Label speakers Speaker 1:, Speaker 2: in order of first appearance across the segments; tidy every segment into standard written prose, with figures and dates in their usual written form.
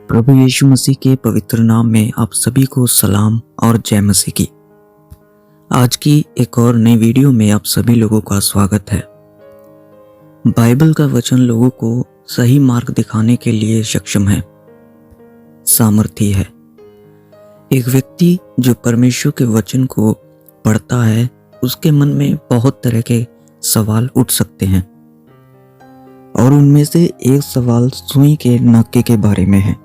Speaker 1: प्रभु यीशु मसीह के पवित्र नाम में आप सभी को सलाम और जय मसीह की। आज की एक और नई वीडियो में आप सभी लोगों का स्वागत है। बाइबल का वचन लोगों को सही मार्ग दिखाने के लिए सक्षम है, सामर्थी है। एक व्यक्ति जो परमेश्वर के वचन को पढ़ता है, उसके मन में बहुत तरह के सवाल उठ सकते हैं और उनमें से एक सवाल सुई के नक्के के बारे में है,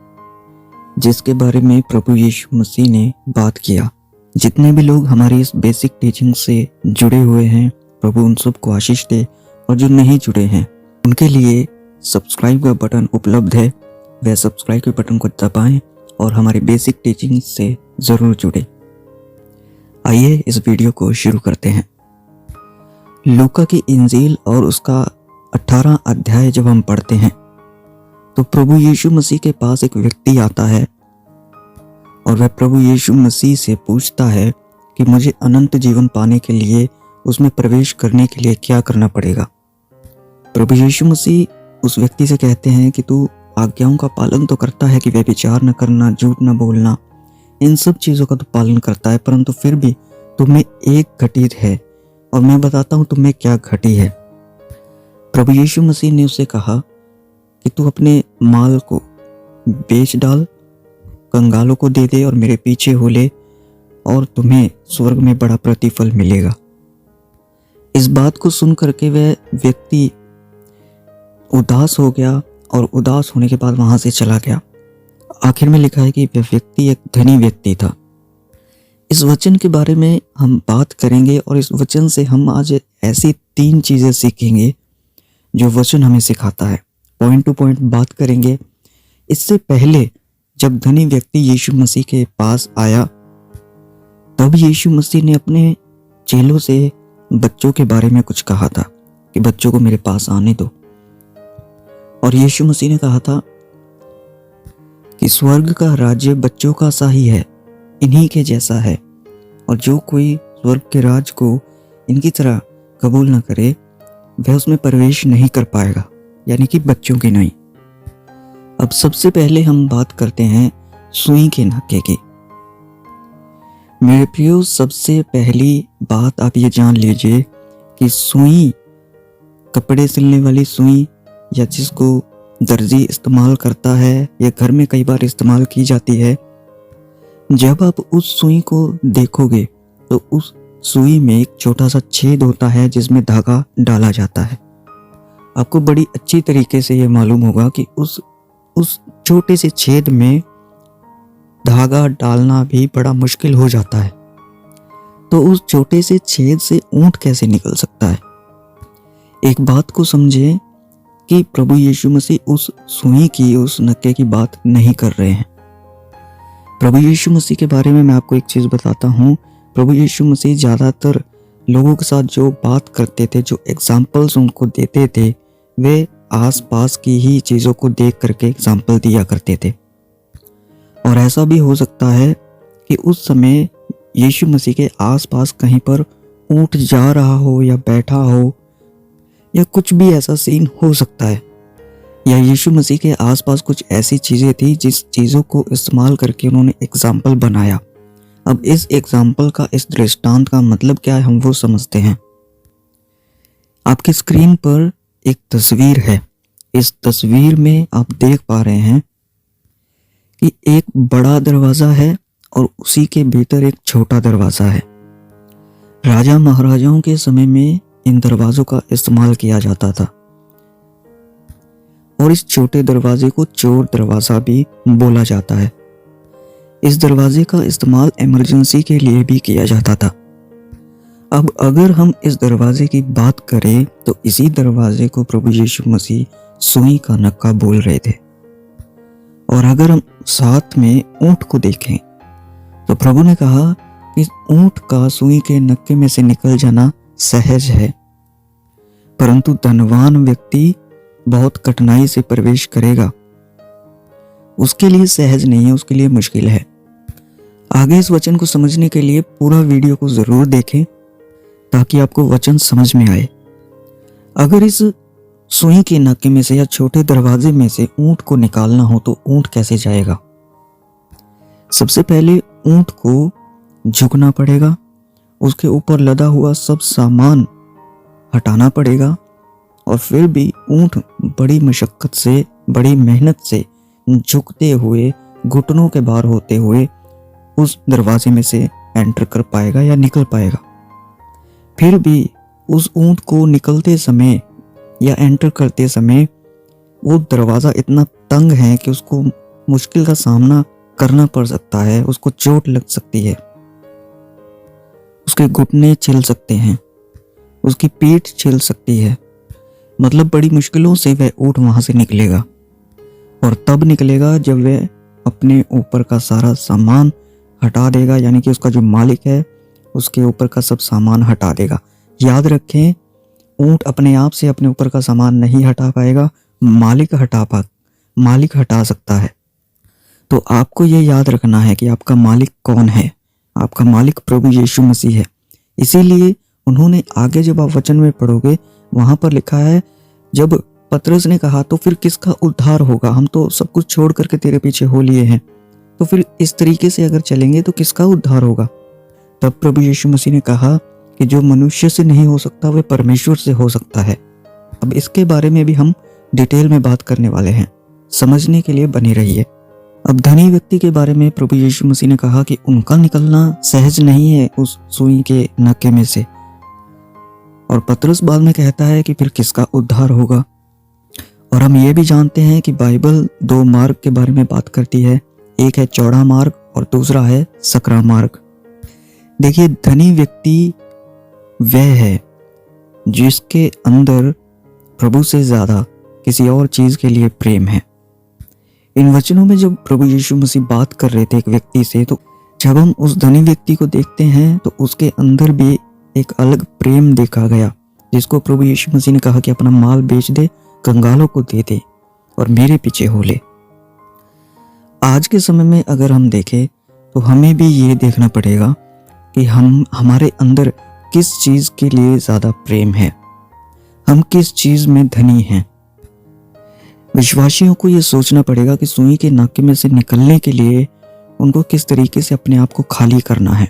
Speaker 1: जिसके बारे में प्रभु यीशु मसीह ने बात किया। जितने भी लोग हमारी इस बेसिक टीचिंग से जुड़े हुए हैं, प्रभु उन सबको आशीष दे, और जो नहीं जुड़े हैं उनके लिए सब्सक्राइब का बटन उपलब्ध है। वह सब्सक्राइब के बटन को दबाएं और हमारी बेसिक टीचिंग से ज़रूर जुड़े। आइए इस वीडियो को शुरू करते हैं। लूका की इंजील और उसका 18 अध्याय जब हम पढ़ते हैं तो प्रभु यीशु मसीह के पास एक व्यक्ति आता है और वह प्रभु यीशु मसीह से पूछता है कि मुझे अनंत जीवन पाने के लिए, उसमें प्रवेश करने के लिए क्या करना पड़ेगा। प्रभु यीशु मसीह उस व्यक्ति से कहते हैं कि तू आज्ञाओं का पालन तो करता है कि व्यभिचार न करना, झूठ न बोलना, इन सब चीज़ों का तो पालन करता है, परंतु फिर भी तुम्हें एक घटी है और मैं बताता हूँ तुम्हें क्या घटी है। प्रभु यीशु मसीह ने उससे कहा कि तू अपने माल को बेच डाल, कंगालों को दे दे और मेरे पीछे हो ले, और तुम्हें स्वर्ग में बड़ा प्रतिफल मिलेगा। इस बात को सुन करके वह व्यक्ति उदास हो गया और उदास होने के बाद वहां से चला गया। आखिर में लिखा है कि वह व्यक्ति एक धनी व्यक्ति था। इस वचन के बारे में हम बात करेंगे और इस वचन से हम आज ऐसी 3 चीजें सीखेंगे जो वचन हमें सिखाता है। पॉइंट टू पॉइंट बात करेंगे। इससे पहले जब धनी व्यक्ति यीशु मसीह के पास आया, तब यीशु मसीह ने अपने चेलों से बच्चों के बारे में कुछ कहा था कि बच्चों को मेरे पास आने दो। और यीशु मसीह ने कहा था कि स्वर्ग का राज्य बच्चों का सा ही है, इन्हीं के जैसा है, और जो कोई स्वर्ग के राज को इनकी तरह कबूल न करे वह उसमें प्रवेश नहीं कर पाएगा, यानी कि बच्चों की नहीं। अब सबसे पहले हम बात करते हैं सुई के नक्के की। मेरे प्रियो, सबसे पहली बात आप ये जान लीजिए कि सुई, कपड़े सिलने वाली सुई, या जिसको दर्जी इस्तेमाल करता है या घर में कई बार इस्तेमाल की जाती है, जब आप उस सुई को देखोगे तो उस सुई में एक छोटा सा छेद होता है जिसमें धागा डाला जाता है। आपको बड़ी अच्छी तरीके से यह मालूम होगा कि उस छोटे से छेद में धागा डालना भी बड़ा मुश्किल हो जाता है। तो उस छोटे से छेद से ऊंट कैसे निकल सकता है? एक बात को समझे कि प्रभु यीशु मसीह उस सुई की, उस नक्के की बात नहीं कर रहे हैं। प्रभु यीशु मसीह के बारे में मैं आपको एक चीज बताता हूँ। प्रभु यीशु मसीह ज्यादातर लोगों के साथ जो बात करते थे, जो एग्जाम्पल्स उनको देते थे, वे आसपास की ही चीज़ों को देख करके एग्जाम्पल दिया करते थे। और ऐसा भी हो सकता है कि उस समय यीशु मसीह के आसपास कहीं पर ऊंट जा रहा हो या बैठा हो, या कुछ भी ऐसा सीन हो सकता है, या यीशु मसीह के आसपास कुछ ऐसी चीज़ें थी जिस चीज़ों को इस्तेमाल करके उन्होंने एग्जाम्पल बनाया। अब इस एग्जाम्पल का, इस दृष्टांत का मतलब क्या है, हम वो समझते हैं। आपकी स्क्रीन पर एक तस्वीर है। इस तस्वीर में आप देख पा रहे हैं कि एक बड़ा दरवाजा है और उसी के भीतर एक छोटा दरवाजा है। राजा महाराजाओं के समय में इन दरवाजों का इस्तेमाल किया जाता था और इस छोटे दरवाजे को चोर दरवाजा भी बोला जाता है। इस दरवाजे का इस्तेमाल इमरजेंसी के लिए भी किया जाता था। अब अगर हम इस दरवाजे की बात करें तो इसी दरवाजे को प्रभु यीशु मसीह सुई का नक्का बोल रहे थे। और अगर हम साथ में ऊंट को देखें तो प्रभु ने कहा कि ऊंट का सुई के नक्के में से निकल जाना सहज है, परंतु धनवान व्यक्ति बहुत कठिनाई से प्रवेश करेगा। उसके लिए सहज नहीं है, उसके लिए मुश्किल है। आगे इस वचन को समझने के लिए पूरा वीडियो को जरूर देखें ताकि आपको वचन समझ में आए। अगर इस सुई के नाके में से या छोटे दरवाजे में से ऊंट को निकालना हो तो ऊंट कैसे जाएगा? सबसे पहले ऊंट को झुकना पड़ेगा, उसके ऊपर लदा हुआ सब सामान हटाना पड़ेगा और फिर भी ऊंट बड़ी मशक्कत से, बड़ी मेहनत से झुकते हुए, घुटनों के भार होते हुए उस दरवाजे में से एंटर कर पाएगा या निकल पाएगा। फिर भी उस ऊंट को निकलते समय या एंटर करते समय वो दरवाज़ा इतना तंग है कि उसको मुश्किल का सामना करना पड़ सकता है, उसको चोट लग सकती है, उसके घुटने छिल सकते हैं, उसकी पीठ छिल सकती है। मतलब बड़ी मुश्किलों से वह ऊंट वहां से निकलेगा और तब निकलेगा जब वह अपने ऊपर का सारा सामान हटा देगा, यानी कि उसका जो मालिक है उसके ऊपर का सब सामान हटा देगा। याद रखें, ऊंट अपने आप से अपने ऊपर का सामान नहीं हटा पाएगा, मालिक हटा सकता है। तो आपको ये याद रखना है कि आपका मालिक कौन है। आपका मालिक प्रभु यीशु मसीह है। इसीलिए उन्होंने आगे जब आप वचन में पढ़ोगे वहां पर लिखा है, जब पतरस ने कहा तो फिर किसका उद्धार होगा, हम तो सब कुछ छोड़ करके तेरे पीछे हो लिए हैं, तो फिर इस तरीके से अगर चलेंगे तो किसका उद्धार होगा? तब प्रभु यीशु मसीह ने कहा कि जो मनुष्य से नहीं हो सकता वह परमेश्वर से हो सकता है। अब इसके बारे में भी हम डिटेल में बात करने वाले हैं, समझने के लिए बने रहिए। अब धनी व्यक्ति के बारे में प्रभु यीशु मसीह ने कहा कि उनका निकलना सहज नहीं है उस सुई के नाके में से, और पतरस बाद में कहता है कि फिर किसका उद्धार होगा। और हम ये भी जानते हैं कि बाइबल दो मार्ग के बारे में बात करती है, एक है चौड़ा मार्ग और दूसरा है सकरा मार्ग। देखिए, धनी व्यक्ति वह है जिसके अंदर प्रभु से ज्यादा किसी और चीज के लिए प्रेम है। इन वचनों में जब प्रभु यीशु मसीह बात कर रहे थे एक व्यक्ति से, तो जब हम उस धनी व्यक्ति को देखते हैं तो उसके अंदर भी एक अलग प्रेम देखा गया, जिसको प्रभु यीशु मसीह ने कहा कि अपना माल बेच दे, कंगालों को दे दे और मेरे पीछे हो ले। आज के समय में अगर हम देखें तो हमें भी ये देखना पड़ेगा कि हमारे अंदर किस चीज के लिए ज्यादा प्रेम है, हम किस चीज में धनी हैं। विश्वासियों को यह सोचना पड़ेगा कि सुई के नाके में से निकलने के लिए उनको किस तरीके से अपने आप को खाली करना है,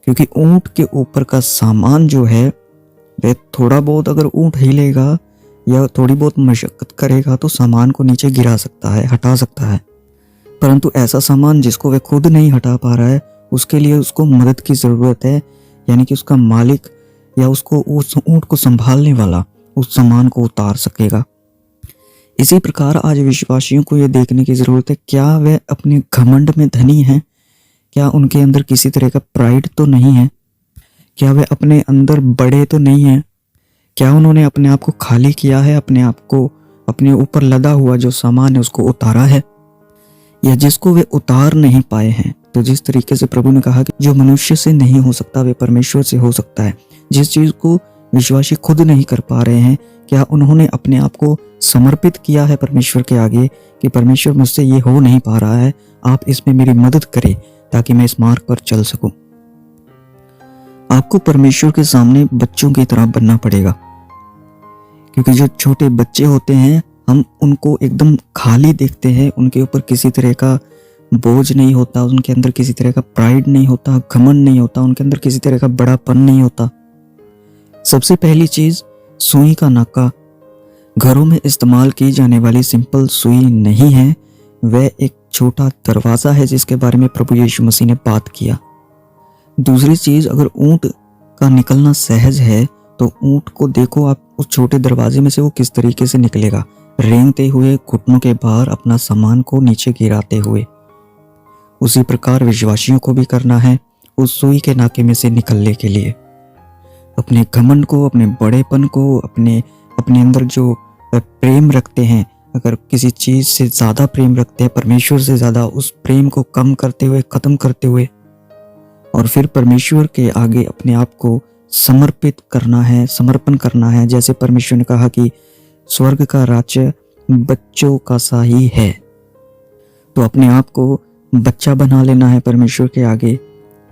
Speaker 1: क्योंकि ऊंट के ऊपर का सामान जो है वह थोड़ा बहुत अगर ऊंट हिलेगा या थोड़ी बहुत मशक्कत करेगा तो सामान को नीचे गिरा सकता है, हटा सकता है। परंतु ऐसा सामान जिसको वह खुद नहीं हटा पा रहा है, उसके लिए उसको मदद की ज़रूरत है, यानी कि उसका मालिक या उसको उस ऊंट को संभालने वाला उस सामान को उतार सकेगा। इसी प्रकार आज विश्वासियों को यह देखने की ज़रूरत है, क्या वे अपने घमंड में धनी हैं? क्या उनके अंदर किसी तरह का प्राइड तो नहीं है? क्या वे अपने अंदर बड़े तो नहीं हैं? क्या उन्होंने अपने आप को खाली किया है, अपने आप को अपने ऊपर लदा हुआ जो सामान है उसको उतारा है? या जिसको वे उतार नहीं पाए हैं, तो जिस तरीके से प्रभु ने कहा कि जो मनुष्य से नहीं हो सकता वे परमेश्वर से हो सकता है, जिस चीज को विश्वासी खुद नहीं कर पा रहे हैं, क्या उन्होंने अपने आप को समर्पित किया है परमेश्वर के आगे कि परमेश्वर मुझसे ये हो नहीं पा रहा है, आप इसमें मेरी मदद करें ताकि मैं इस मार्ग पर चल सकूं। आपको परमेश्वर के सामने बच्चों की तरह बनना पड़ेगा, क्योंकि जो छोटे बच्चे होते हैं हम उनको एकदम खाली देखते हैं, उनके ऊपर किसी तरह का बोझ नहीं होता, उनके अंदर किसी तरह का प्राइड नहीं होता, घमंड नहीं होता, उनके अंदर किसी तरह का बड़ापन नहीं होता। सबसे पहली चीज, सुई का नाका घरों में इस्तेमाल की जाने वाली सिंपल सुई नहीं है, वह एक छोटा दरवाजा है जिसके बारे में प्रभु यीशु मसीह ने बात किया। दूसरी चीज, अगर ऊंट का निकलना सहज है तो ऊंट को देखो आप उस छोटे दरवाजे में से वो किस तरीके से निकलेगा, रेंगते हुए, घुटनों के भार अपना सामान को नीचे गिराते हुए। उसी प्रकार विश्वासियों को भी करना है उस सुई के नाके में से निकलने के लिए। अपने घमंड को, अपने बड़ेपन को, अपने अंदर जो प्रेम रखते हैं, अगर किसी चीज से ज्यादा प्रेम रखते हैं, परमेश्वर से ज्यादा, उस प्रेम को कम करते हुए, खत्म करते हुए, और फिर परमेश्वर के आगे अपने आप को समर्पित करना है, समर्पण करना है। जैसे परमेश्वर ने कहा कि स्वर्ग का राज्य बच्चों का सा ही है, तो अपने आप को बच्चा बना लेना है परमेश्वर के आगे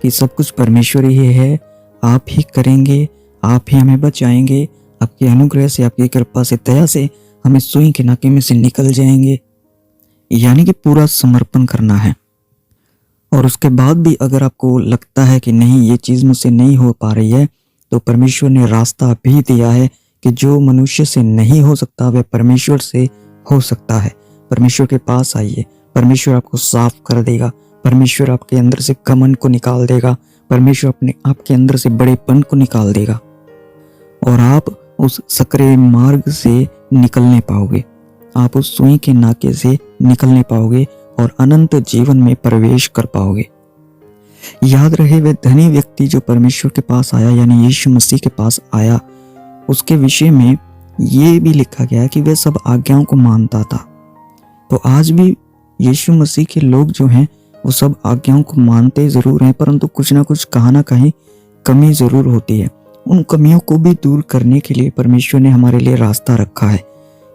Speaker 1: कि सब कुछ परमेश्वर ही है, आप ही करेंगे, आप ही हमें बचाएंगे, आपके अनुग्रह से, आपकी कृपा से, दया से हम इस सुई के नाके में से निकल जाएंगे। यानी कि पूरा समर्पण करना है। और उसके बाद भी अगर आपको लगता है कि नहीं, ये चीज़ मुझसे नहीं हो पा रही है, तो परमेश्वर ने रास्ता भी दिया है कि जो मनुष्य से नहीं हो सकता वह परमेश्वर से हो सकता है। परमेश्वर के पास आइए, परमेश्वर आपको साफ कर देगा, परमेश्वर आपके अंदर से घमंड को निकाल देगा, परमेश्वर आपके अंदर से बड़ेपन को निकाल देगा और आप उस सकरे मार्ग से निकलने पाओगे, आप उस सुई के नाके से निकलने पाओगे और अनंत जीवन में प्रवेश कर पाओगे। याद रहे, वह धनी व्यक्ति जो परमेश्वर के पास आया, यानी यीशु मसीह के पास आया, उसके विषय में ये भी लिखा गया है कि वह सब आज्ञाओं को मानता था। तो आज भी यीशु मसीह के लोग जो हैं वो सब आज्ञाओं को मानते जरूर हैं, परंतु कुछ ना कुछ कहाँ ना कहीं कमी जरूर होती है। उन कमियों को भी दूर करने के लिए परमेश्वर ने हमारे लिए रास्ता रखा है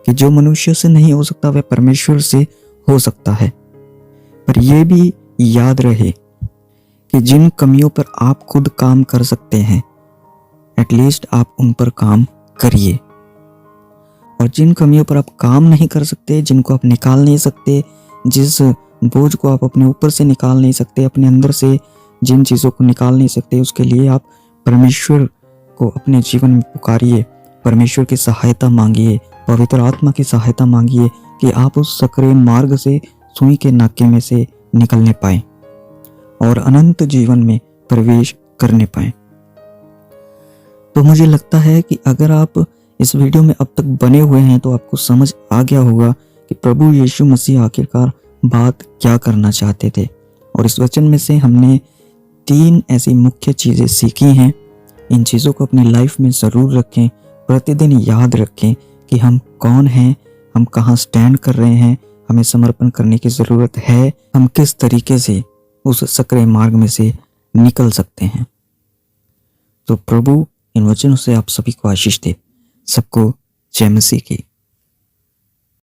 Speaker 1: कि जो मनुष्य से नहीं हो सकता वह परमेश्वर से हो सकता है। पर यह भी याद रहे कि जिन कमियों पर आप खुद काम कर सकते हैं, एटलीस्ट आप उन पर काम करिए। और जिन कमियों पर आप काम नहीं कर सकते, जिनको आप निकाल नहीं सकते, जिस बोझ को आप अपने ऊपर से निकाल नहीं सकते, अपने अंदर से जिन चीज़ों को निकाल नहीं सकते, उसके लिए आप परमेश्वर को अपने जीवन में पुकारिए, परमेश्वर की सहायता मांगिए, पवित्र आत्मा की सहायता मांगिए कि आप उस सकरे मार्ग से, सुई के नाके में से निकलने पाए और अनंत जीवन में प्रवेश करने पाए। तो मुझे लगता है कि अगर आप इस वीडियो में अब तक बने हुए हैं तो आपको समझ आ गया होगा कि प्रभु यीशु मसीह आखिरकार बात क्या करना चाहते थे। और इस वचन में से हमने 3 ऐसी मुख्य चीज़ें सीखी हैं। इन चीज़ों को अपनी लाइफ में ज़रूर रखें, प्रतिदिन याद रखें कि हम कौन हैं, हम कहाँ स्टैंड कर रहे हैं, हमें समर्पण करने की ज़रूरत है, हम किस तरीके से उस सकरे मार्ग में से निकल सकते हैं। तो प्रभु इन वचनों से आप सभी को आशीष दे। सबको जय मसीह की।